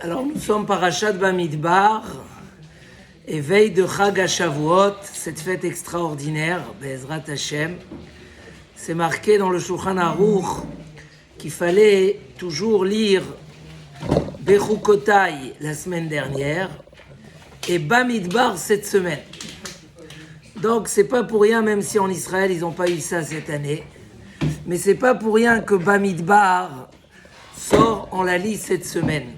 Alors nous sommes Parashat Bamidbar, et veille de Chag HaShavuot, cette fête extraordinaire, Be'ezrat Hashem. C'est marqué dans le Shulchan Aruch qu'il fallait toujours lire Bechukotai la semaine dernière et Bamidbar cette semaine. Donc c'est pas pour rien, même si en Israël ils n'ont pas eu ça cette année, mais c'est pas pour rien que Bamidbar sort en la lit cette semaine.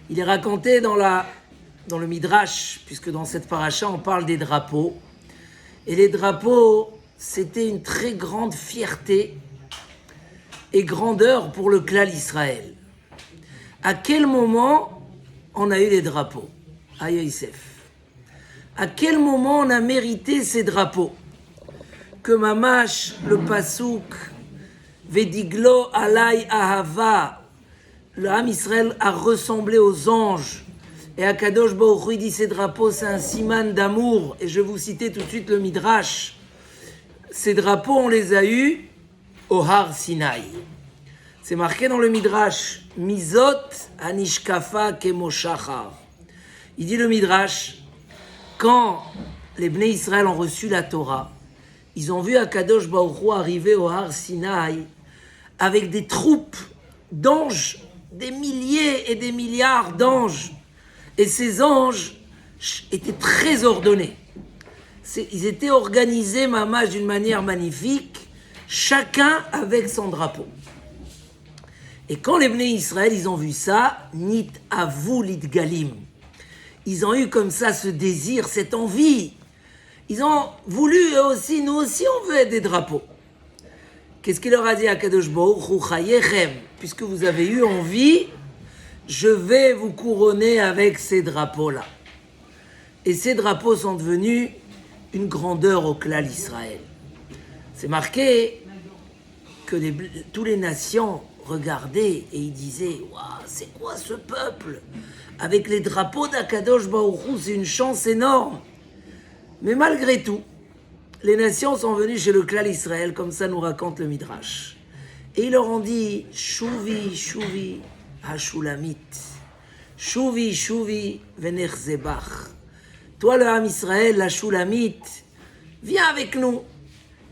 Il est raconté dans le Midrash, puisque dans cette paracha on parle des drapeaux. Et les drapeaux, c'était une très grande fierté et grandeur pour le clan Israël. À quel moment on a eu les drapeaux? À Yosef. À quel moment on a mérité ces drapeaux? Que Mamash, le Pasouk, Vediglo alay ahava, le Ham Israël a ressemblé aux anges. Et Akadosh Baruch Hu dit ces drapeaux, c'est un siman d'amour. Et je vais vous citer tout de suite le Midrash. Ces drapeaux, on les a eus au Har Sinaï. C'est marqué dans le Midrash, Mizot anishkafa kemoshachar. Il dit le Midrash, quand les Bnei Israël ont reçu la Torah, ils ont vu Akadosh Baruch Hu arriver au Har Sinaï avec des troupes d'anges, des milliers et des milliards d'anges. Et ces anges étaient très ordonnés. Ils étaient organisés, mamash, d'une manière magnifique, chacun avec son drapeau. Et quand les Bnei Israël, ils ont vu ça, nit avu lit galim. Ils ont eu comme ça ce désir, cette envie. Ils ont voulu, eux aussi, nous aussi, on veut être des drapeaux. Qu'est-ce qu'il leur a dit à Kadosh Baruch Hu chayechem? Puisque vous avez eu envie, je vais vous couronner avec ces drapeaux-là. Et ces drapeaux sont devenus une grandeur au clan Israël. C'est marqué que toutes les nations regardaient et ils disaient « Waouh, c'est quoi ce peuple ?» Avec les drapeaux d'Akadosh Baruch Hu, c'est une chance énorme. Mais malgré tout, les nations sont venues chez le clan Israël, comme ça nous raconte le Midrash. Et ils leur ont dit « Shuvi, Shuvi, Hashulamit. Shuvi, Shuvi, Venerzebach. » Toi, le Ham Israël, la Shulamit, viens avec nous.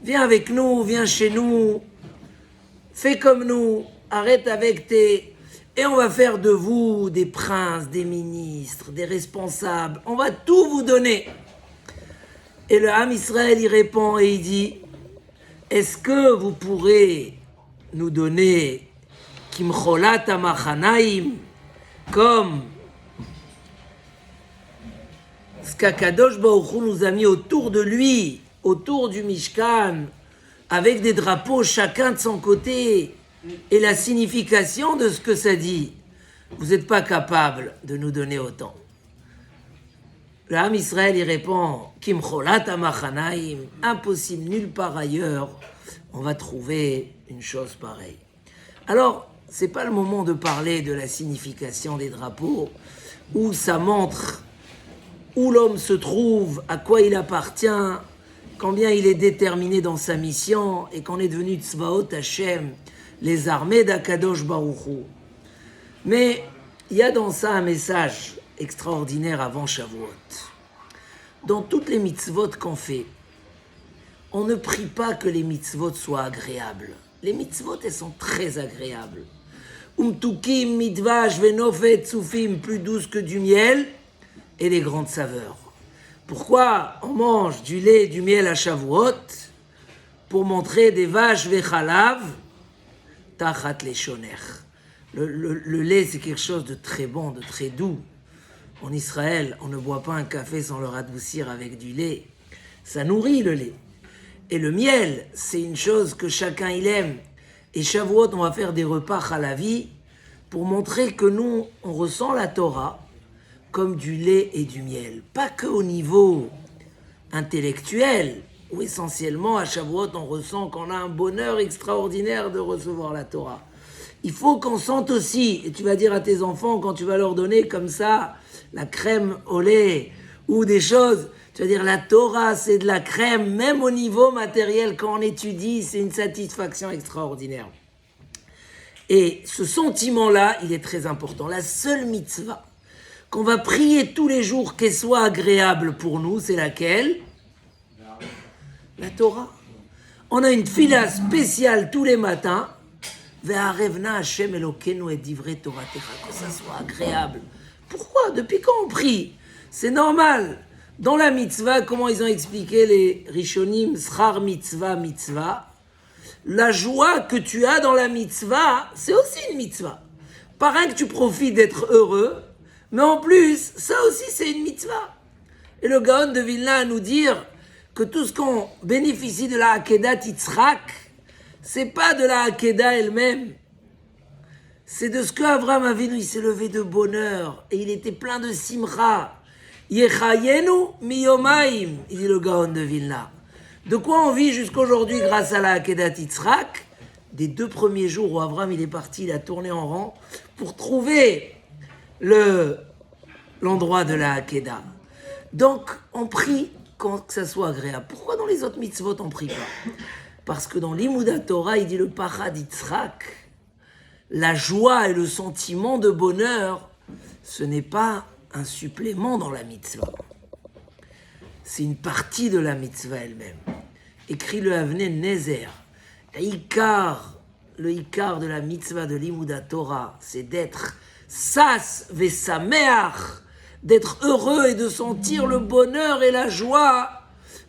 Viens avec nous, viens chez nous. Fais comme nous. Arrête avec tes... Et on va faire de vous des princes, des ministres, des responsables. On va tout vous donner. Et le Ham Israël, il répond et il dit, est-ce que vous pourrez nous donner Kimcholat Amachanaim, comme ce qu'Akadosh Baruch Hu nous a mis autour de lui, autour du Mishkan, avec des drapeaux chacun de son côté, et la signification de ce que ça dit. Vous n'êtes pas capable de nous donner autant. Le Ham Israël y répond, Kimcholat Amachanaim, impossible, nulle part ailleurs, on va trouver une chose pareille. Alors, c'est pas le moment de parler de la signification des drapeaux, où ça montre où l'homme se trouve, à quoi il appartient, combien il est déterminé dans sa mission, et qu'on est devenu Tzvaot Hashem, les armées d'Akadosh Baruch Hu. Mais il y a dans ça un message extraordinaire avant Shavuot. Dans toutes les mitzvot qu'on fait, on ne prie pas que les mitzvot soient agréables. Les mitzvot, elles sont très agréables. Umtukim, midvash, venofet, soufim, plus douce que du miel, et les grandes saveurs. Pourquoi on mange du lait et du miel à Shavuot? Pour montrer des vaches vechalav, tachat leshoner. Le lait, c'est quelque chose de très bon, de très doux. En Israël, on ne boit pas un café sans le radoucir avec du lait. Ça nourrit le lait. Et le miel, c'est une chose que chacun il aime. Et Shavuot, on va faire des repas chalavi pour montrer que nous, on ressent la Torah comme du lait et du miel. Pas que au niveau intellectuel, où essentiellement à Shavuot, on ressent qu'on a un bonheur extraordinaire de recevoir la Torah. Il faut qu'on sente aussi, et tu vas dire à tes enfants, quand tu vas leur donner comme ça, la crème au lait, ou des choses, tu vas dire la Torah c'est de la crème, même au niveau matériel, quand on étudie, c'est une satisfaction extraordinaire. Et ce sentiment-là, il est très important. La seule mitzvah qu'on va prier tous les jours qu'elle soit agréable pour nous, c'est laquelle? La Torah. On a une tfila spéciale tous les matins. Ve'arevna Hashem Elokeinu et divrei Toratecha, que ça soit agréable. Pourquoi? Depuis quand on prie? C'est normal. Dans la mitzvah, comment ils ont expliqué les Rishonim, Schar mitzvah, mitzvah, la joie que tu as dans la mitzvah, c'est aussi une mitzvah. Pas rien que tu profites d'être heureux, mais en plus, ça aussi c'est une mitzvah. Et le Gaon de Vilna à nous dire que tout ce qu'on bénéficie de la Akedat Yitzhak, c'est pas de la Hakeda elle-même. C'est de ce que Avraham Avinu, il s'est levé de bonheur. Et il était plein de simcha. Yechayenu miyomaim, il dit le Gaon de Vilna. De quoi on vit jusqu'aujourd'hui grâce à la Hakeda Yitzhak? Des 2 premiers jours où Avraham il est parti, il a tourné en rang pour trouver l'endroit de la Hakeda. Donc, on prie quand que ça soit agréable. Pourquoi dans les autres mitzvot on prie pas? Parce que dans l'Imouda Torah, il dit le Pachad Yitzhak, la joie et le sentiment de bonheur, ce n'est pas un supplément dans la mitzvah. C'est une partie de la mitzvah elle-même. Écrit le Avnei Nezer. Le Ikar de la mitzvah de l'Imouda Torah, c'est d'être sas vesameach, d'être heureux et de sentir le bonheur et la joie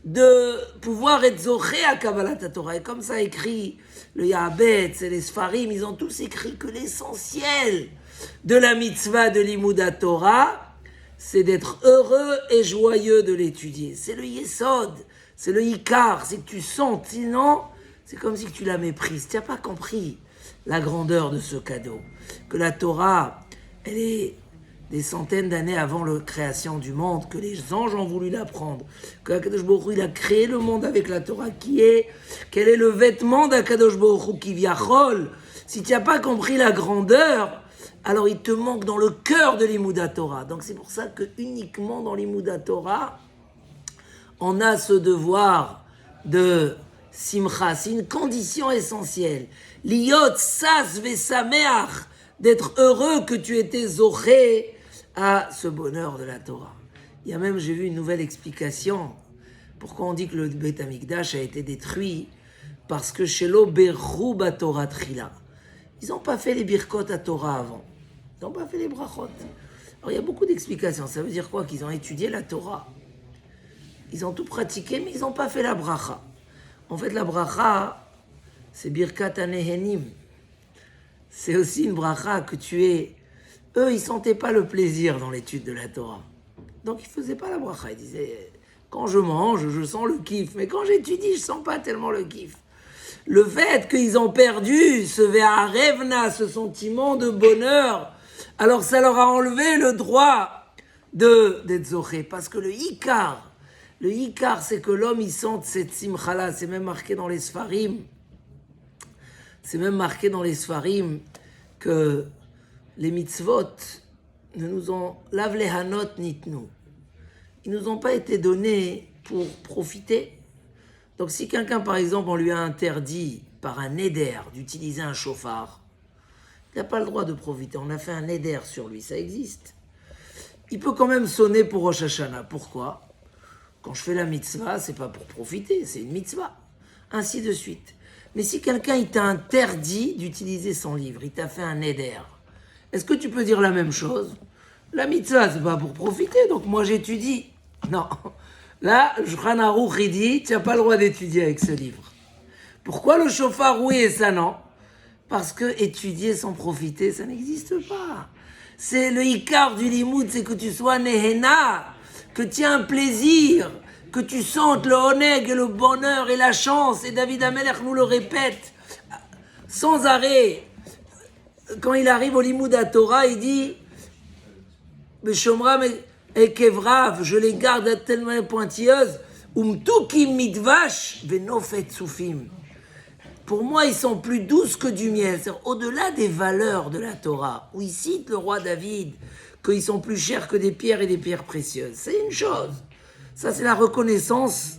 de pouvoir être zoché à Kabbalat Torah. Et comme ça écrit le Yahabetz et les Sfarim, ils ont tous écrit que l'essentiel de la mitzvah de l'Imouda Torah, c'est d'être heureux et joyeux de l'étudier. C'est le Yesod, c'est le Ikar, c'est que tu sens, sinon c'est comme si tu la méprises. Tu n'as pas compris la grandeur de ce cadeau. Que la Torah, elle est des centaines d'années avant la création du monde, que les anges ont voulu l'apprendre, que Akadosh Baruch Hu, il a créé le monde avec la Torah, quel est le vêtement d'Akadosh Baruch Hu qui viachol. Si tu n'as pas compris la grandeur, alors il te manque dans le cœur de l'Imouda Torah. Donc c'est pour ça que uniquement dans l'Imouda Torah, on a ce devoir de simcha, c'est une condition essentielle. Liot sas vesameach, d'être heureux que tu étais zoché à ce bonheur de la Torah. Il y a même, j'ai vu une nouvelle explication. Pourquoi on dit que le Beit Amikdash a été détruit? Parce que chez l'Oberou Torah Trila, ils n'ont pas fait les birkot à Torah avant. Ils n'ont pas fait les brachot. Alors il y a beaucoup d'explications. Ça veut dire quoi? Qu'ils ont étudié la Torah. Ils ont tout pratiqué, mais ils n'ont pas fait la bracha. En fait, la bracha, c'est birkat anehenim. C'est aussi une bracha que tu es. Eux, ils ne sentaient pas le plaisir dans l'étude de la Torah. Donc, ils ne faisaient pas la bracha. Ils disaient, quand je mange, je sens le kiff. Mais quand j'étudie, je ne sens pas tellement le kiff. Le fait qu'ils ont perdu ce ve'arevna, ce sentiment de bonheur, alors ça leur a enlevé le droit d'être zoché. Parce que le ikar, c'est que l'homme, il sente cette simcha-là. C'est même marqué dans les Sfarim. C'est même marqué dans les Sfarim que les mitzvot ne nous ont lav lehanot nitnu. Ils nous ont pas été donnés pour profiter. Donc si quelqu'un, par exemple, on lui a interdit par un éder d'utiliser un chauffard, il n'a pas le droit de profiter. On a fait un éder sur lui, ça existe. Il peut quand même sonner pour Rosh Hashanah. Pourquoi? Quand je fais la mitzvah, c'est pas pour profiter, c'est une mitzvah. Ainsi de suite. Mais si quelqu'un il t'a interdit d'utiliser son livre, il t'a fait un éder, est-ce que tu peux dire la même chose? La mitzvah, c'est pas pour profiter, donc moi j'étudie. Non. Là, Shulchan Aruch, il dit, tu n'as pas le droit d'étudier avec ce livre. Pourquoi le chauffard, oui, et ça non? Parce que étudier sans profiter, ça n'existe pas. C'est le ikar du limoud, c'est que tu sois nehena, que tu aies un plaisir, que tu sentes le honeg et le bonheur et la chance. Et David Amelech nous le répète sans arrêt. Quand il arrive au limoud à Torah, il dit Beshomram et Kevrav, je les garde à tellement pointilleuses. Umtukim mitvash venofet soufim. Pour moi, ils sont plus douces que du miel. C'est-à-dire, au-delà des valeurs de la Torah, où il cite le roi David, qu'ils sont plus chers que des pierres et des pierres précieuses. C'est une chose. Ça, c'est la reconnaissance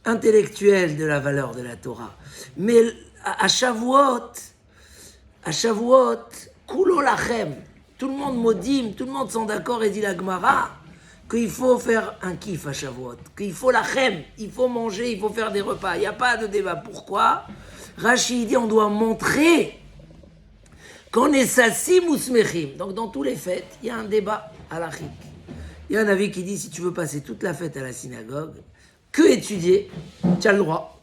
intellectuelle de la valeur de la Torah. Mais à Shavuot, À Shavuot, kulo lachem. Tout le monde modim, tout le monde sont d'accord et dit la Gemara qu'il faut faire un kiff à Shavuot, qu'il faut lachem, il faut manger, il faut faire des repas. Il n'y a pas de débat. Pourquoi? Rashi dit on doit montrer qu'on est sassim ou smechim. Donc dans tous les fêtes, il y a un débat halachique. Il y a un avis qui dit si tu veux passer toute la fête à la synagogue, que étudier, tu as le droit.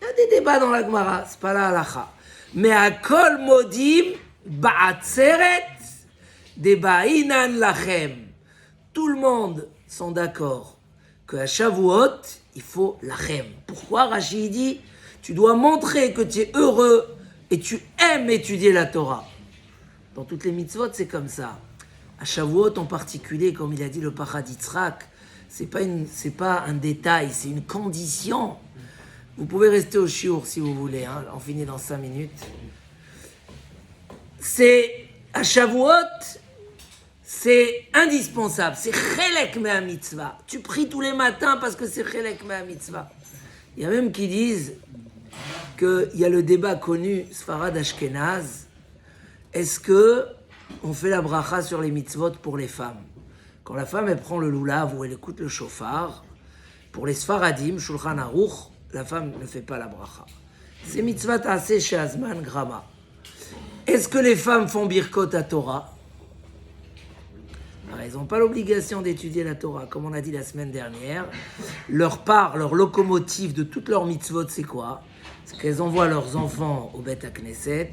Il y a des débats dans la Gemara, c'est pas la halacha. Mais à kol modim ba'atzeret deba'inan lachem. Tout le monde sont d'accord qu'à Shavuot, il faut lachem. Pourquoi Rashi dit tu dois montrer que tu es heureux et tu aimes étudier la Torah. Dans toutes les mitzvot, c'est comme ça. À Shavuot en particulier, comme il a dit le Pachad Yitzhak, c'est pas un détail, c'est une condition. Vous pouvez rester au shiur si vous voulez, hein, on finit dans 5 minutes. C'est, à Shavuot, c'est indispensable, c'est chelek mea mitzvah. Tu pries tous les matins parce que c'est chelek mea mitzvah. Il y a même qui disent qu'il y a le débat connu, Sfarad Ashkenaz, est-ce que on fait la bracha sur les mitzvot pour les femmes? Quand la femme, elle prend le loulav ou elle écoute le shofar, pour les Sfaradim, Shulchan Aruch, la femme ne fait pas la bracha. C'est mitzvah ta'aseh she'azman grama. Est-ce que les femmes font birkot à Torah? Alors, elles n'ont pas l'obligation d'étudier la Torah, comme on a dit la semaine dernière. Leur part, leur locomotive de toutes leurs mitzvot, c'est quoi? C'est qu'elles envoient leurs enfants au Beth HaKnesset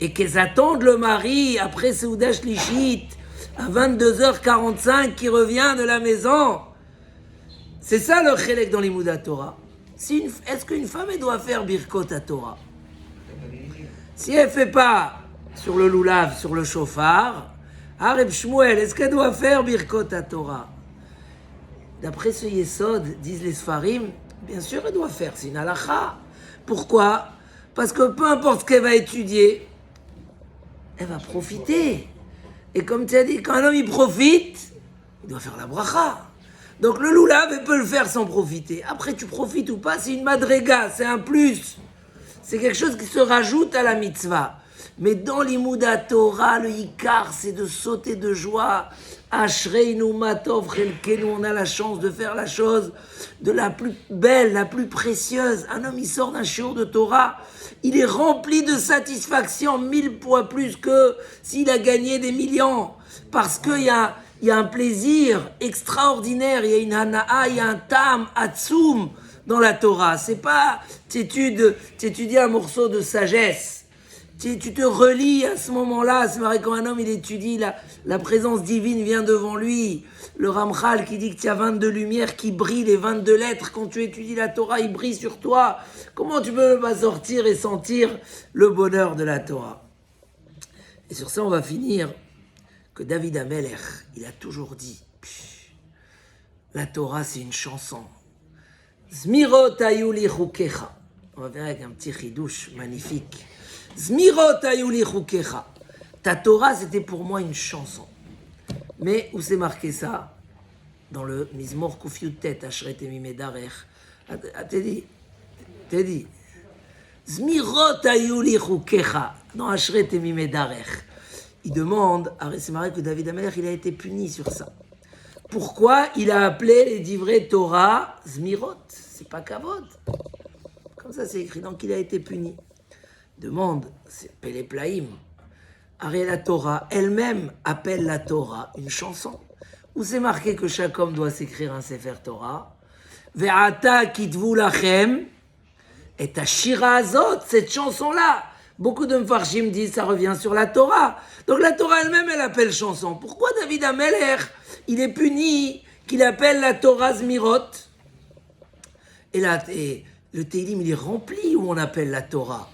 et qu'elles attendent le mari après Seuda Shlishit à 22h45 qui revient de la maison. C'est ça leur chélek dans les Mouda Torah. Est-ce qu'une femme elle doit faire birkot à Torah? Si elle ne fait pas sur le loulav, sur le shofar, Reb Shmuel, est-ce qu'elle doit faire birkot à Torah? D'après ce Yesod, disent les Sfarim, bien sûr elle doit faire, c'est une halacha. Pourquoi? Parce que peu importe ce qu'elle va étudier, elle va profiter. Et comme tu as dit, quand un homme il profite, il doit faire la bracha. Donc le loulav, elle peut le faire sans profiter. Après, tu profites ou pas, c'est une madrega, c'est un plus. C'est quelque chose qui se rajoute à la mitzvah. Mais dans l'Imouda Torah, le Ikar, c'est de sauter de joie. Ashreinu matov chelkenu, on a la chance de faire la chose de la plus belle, la plus précieuse. Un homme, il sort d'un shiur de Torah, il est rempli de satisfaction 1000 fois plus que s'il a gagné des millions. Parce qu'il y a un plaisir extraordinaire, il y a une hana'a, il y a un tam, atzum dans la Torah. C'est pas, tu étudies un morceau de sagesse. Tu te relis à ce moment-là, c'est vrai quand un homme il étudie, la présence divine vient devant lui. Le Ramchal qui dit que tu as 22 lumières qui brillent, les 22 lettres, quand tu étudies la Torah, ils brillent sur toi. Comment tu peux pas sortir et sentir le bonheur de la Torah? Et sur ça, on va finir que David Amelech, il a toujours dit, la Torah c'est une chanson. Zmirot ayuli chukecha. On va faire avec un petit chidouche magnifique. Zmirot ayuli chukecha. Ta Torah, c'était pour moi une chanson. Mais où c'est marqué ça? Dans le Mizmor Kufyutet, Ashret Emimedarech. T'es dit. Zmirot ayuli chukecha. Dans Ashret Emimedarech. Il demande, c'est marrant que David Amelech, il a été puni sur ça. Pourquoi il a appelé les divrei Torah Zmirot? C'est pas Kavod. Comme ça, c'est écrit. Donc, il a été puni. Demande, c'est Pele Plaim. La Torah elle-même appelle la Torah une chanson. Où c'est marqué que chaque homme doit s'écrire un Sefer Torah. Ve'ata kitvu lachem. Et ta shira azot, cette chanson-là. Beaucoup de Mfarshim disent ça revient sur la Torah. Donc la Torah elle-même, elle appelle chanson. Pourquoi David Amelech, il est puni qu'il appelle la Torah Zmirot? Et le Teilim, il est rempli où on appelle la Torah.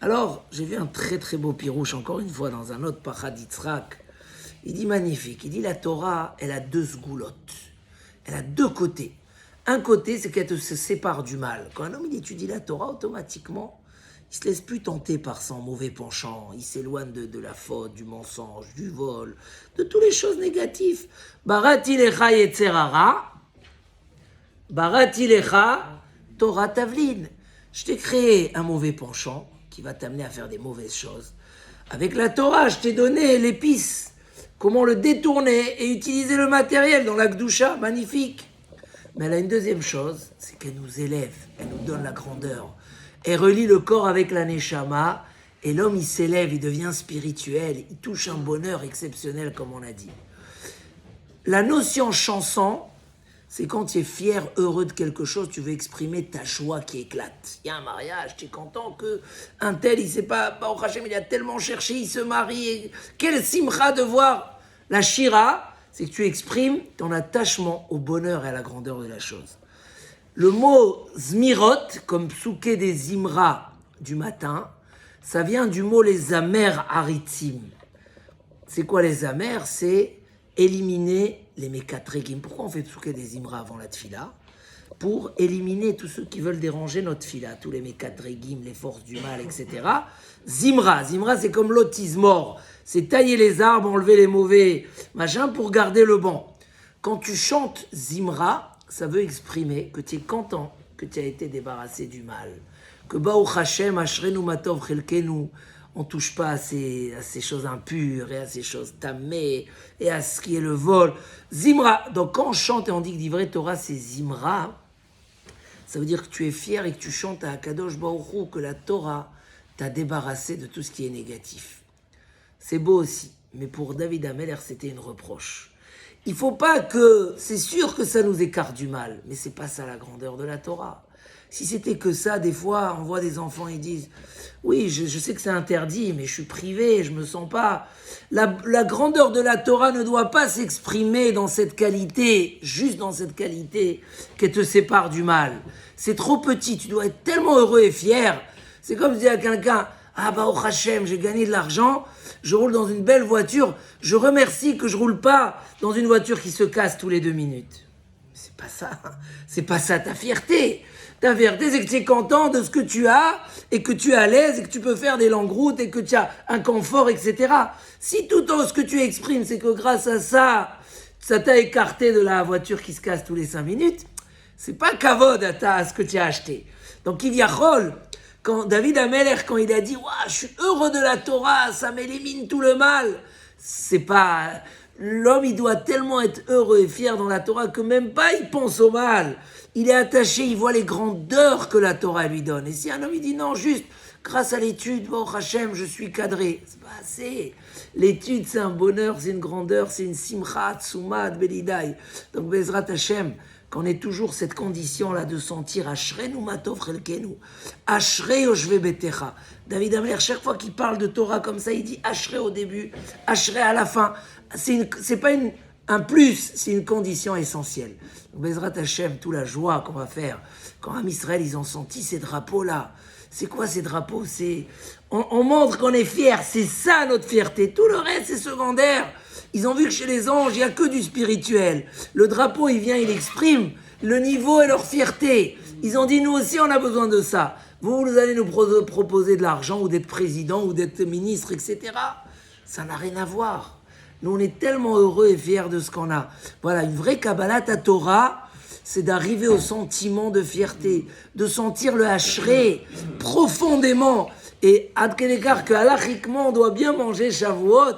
Alors, j'ai vu un très très beau pirouche, encore une fois, dans un autre Pachad Yitzhak. Il dit magnifique, il dit la Torah, elle a 2 sgoulottes. Elle a 2 côtés. Un côté, c'est qu'elle se sépare du mal. Quand un homme il étudie la Torah, automatiquement, il ne se laisse plus tenter par son mauvais penchant. Il s'éloigne de la faute, du mensonge, du vol, de toutes les choses négatives. Barati lecha yetzerara, barati lecha Torah tavlin. Je t'ai créé un mauvais penchant qui va t'amener à faire des mauvaises choses. Avec la Torah, je t'ai donné l'épice, comment le détourner et utiliser le matériel dans la Gdusha, magnifique. Mais elle a une deuxième chose, c'est qu'elle nous élève, elle nous donne la grandeur. Elle relie le corps avec la Neshama, et l'homme il s'élève, il devient spirituel, il touche un bonheur exceptionnel comme on a dit. La notion chanson, c'est quand tu es fier, heureux de quelque chose, tu veux exprimer ta joie qui éclate. Il y a un mariage, tu es content que un tel, il sait pas, au Hachem, il a tellement cherché, il se marie. Et quel simcha de voir la shira, c'est que tu exprimes ton attachement au bonheur et à la grandeur de la chose. Le mot zmirot, comme psuké des zimra du matin, ça vient du mot les amers haritim. C'est quoi les amers? C'est éliminer les mekatregim. Pourquoi on fait psuké des zimra avant la tfila? Pour éliminer tous ceux qui veulent déranger notre tfila, tous les mekatregim, les forces du mal, etc. Zimra, c'est comme l'autismore. C'est tailler les arbres, enlever les mauvais machins pour garder le bon. Quand tu chantes zimra, ça veut exprimer que tu es content que tu as été débarrassé du mal. Que Baruch Hashem, Ashrenu Matov Chelkenu, on ne touche pas à ces choses impures et à ces choses tamées et à ce qui est le vol. Zimra, donc quand on chante et on dit que d'Ivrei Torah c'est Zimra, ça veut dire que tu es fier et que tu chantes à Akadosh Baruch Hu, que la Torah t'a débarrassé de tout ce qui est négatif. C'est beau aussi, mais pour David Ameller, c'était une reproche. Il ne faut pas que... C'est sûr que ça nous écarte du mal, mais ce n'est pas ça la grandeur de la Torah. Si c'était que ça, des fois, on voit des enfants, ils disent « Oui, je sais que c'est interdit, mais je suis privé, je ne me sens pas... » La grandeur de la Torah ne doit pas s'exprimer dans cette qualité, juste dans cette qualité qu'elle te sépare du mal. C'est trop petit, tu dois être tellement heureux et fier. C'est comme dire à quelqu'un « Ah bah, oh Hachem, j'ai gagné de l'argent, je roule dans une belle voiture, je remercie que je roule pas dans une voiture qui se casse tous les 2 minutes. » C'est pas ça ta fierté. Ta fierté, c'est que tu es content de ce que tu as et que tu es à l'aise et que tu peux faire des longues routes et que tu as un confort, etc. Si tout ce que tu exprimes, c'est que grâce à ça, ça t'a écarté de la voiture qui se casse tous les 5 minutes, c'est pas kavod à ce que tu as acheté. Donc, Kivyachol, quand David Ameller, quand il a dit « Je suis heureux de la Torah, ça m'élimine tout le mal », c'est pas... L'homme, il doit tellement être heureux et fier dans la Torah que même pas il pense au mal. Il est attaché, il voit les grandeurs que la Torah lui donne. Et si un homme, il dit non, juste, grâce à l'étude, bon, Hachem, je suis cadré. C'est pas assez. L'étude, c'est un bonheur, c'est une grandeur, c'est une simcha, tsuma, belidai. Donc, Bezrat Hachem, qu'on ait toujours cette condition-là de sentir Ashrenu matov chelkenu, Ashrei yoshvei betecha. David Ameller, chaque fois qu'il parle de Torah comme ça, il dit Ashrei au début, Ashrei à la fin. C'est pas un plus, c'est une condition essentielle. Bezrat Hashem, toute la joie qu'on va faire. Quand Am Israël, ils ont senti ces drapeaux-là. C'est quoi ces drapeaux? On montre qu'on est fier, c'est ça notre fierté. Tout le reste, c'est secondaire. Ils ont vu que chez les anges, il n'y a que du spirituel. Le drapeau, il vient, il exprime le niveau et leur fierté. Ils ont dit, nous aussi, on a besoin de ça. Vous allez nous proposer de l'argent ou d'être président ou d'être ministre, etc. Ça n'a rien à voir. Nous, on est tellement heureux et fiers de ce qu'on a. Voilà, une vraie Kabbalat Torah, c'est d'arriver au sentiment de fierté, de sentir le Ashrei profondément. Et ad quel égard que halachiquement, on doit bien manger Shavuot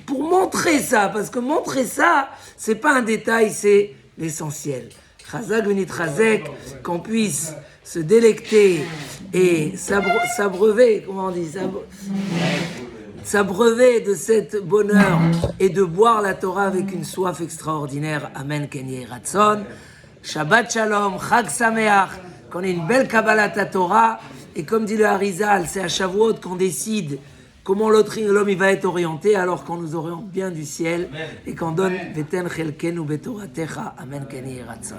pour montrer ça. Parce que montrer ça, c'est pas un détail, c'est l'essentiel. Chazak venit Chazek, qu'on puisse se délecter et s'abreuver, comment on dit, s'abreuver de cet bonheur et de boire la Torah avec une soif extraordinaire. Amen, Kenye Ratzon. Shabbat Shalom, Chag Sameach, qu'on ait une belle Kabbalat Torah. Et comme dit le Harizal, c'est à Shavuot qu'on décide comment l'homme il va être orienté, alors qu'on nous oriente bien du ciel et qu'on donne Veten Chelkenu Betoratecha. Amen, Kenye Ratzon.